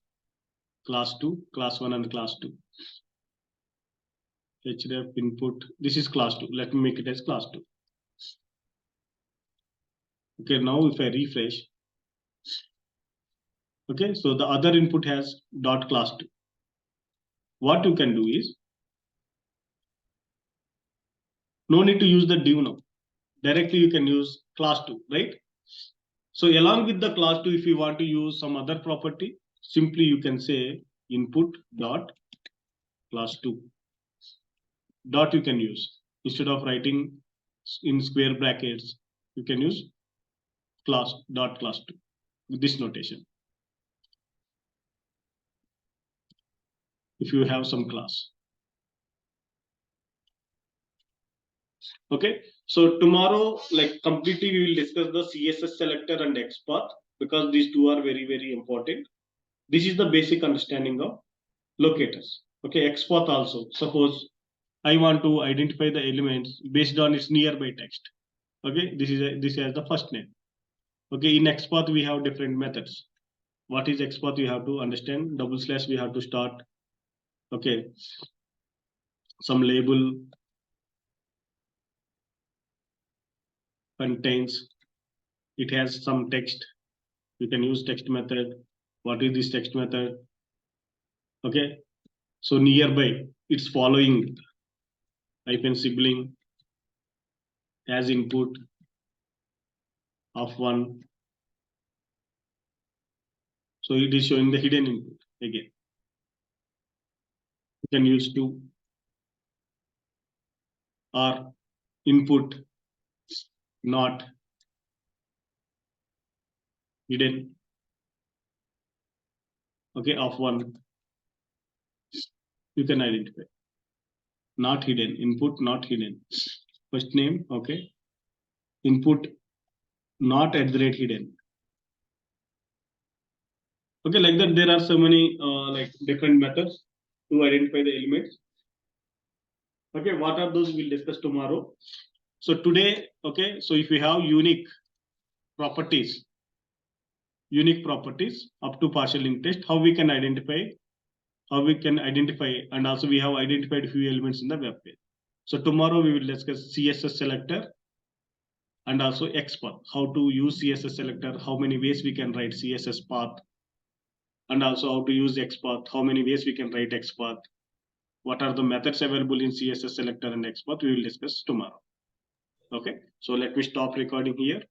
class 2, class 1 and class 2. href input, this is class 2. Let me make it as class 2. Okay, now if I refresh, okay, so the other input has dot class 2. What you can do is, no need to use the div now. Directly you can use class 2, right? So along with the class 2, if you want to use some other property, simply you can say input dot class 2. Dot you can use. Instead of writing in square brackets, you can use class dot class 2 with this notation. If you have some class. Okay, so tomorrow, like completely, we will discuss the CSS selector and XPath because these two are very, very important. This is the basic understanding of locators. Okay, XPath also. Suppose I want to identify the elements based on its nearby text. Okay, this has the first name. Okay, in XPath we have different methods. What is XPath? You have to understand. / we have to start. Okay, some label contains. It has some text. You can use text method. What is this text method? Okay, so nearby it's following hyphen sibling as input of 1. So it is showing the hidden input again. You can use 2 or input not hidden. Okay, of 1. You can identify. Not hidden, input not hidden. First name, okay. Input not @hidden. Okay, like that there are so many like different methods to identify the elements. Okay, what are those we'll discuss tomorrow. So today, okay, so if we have unique properties up to partial link test, how we can identify, and also we have identified few elements in the web page. So tomorrow we will discuss CSS selector and also XPath, how to use CSS selector, how many ways we can write CSS path, and also how to use XPath, how many ways we can write XPath, what are the methods available in CSS selector and XPath, we will discuss tomorrow. Okay, so let me stop recording here.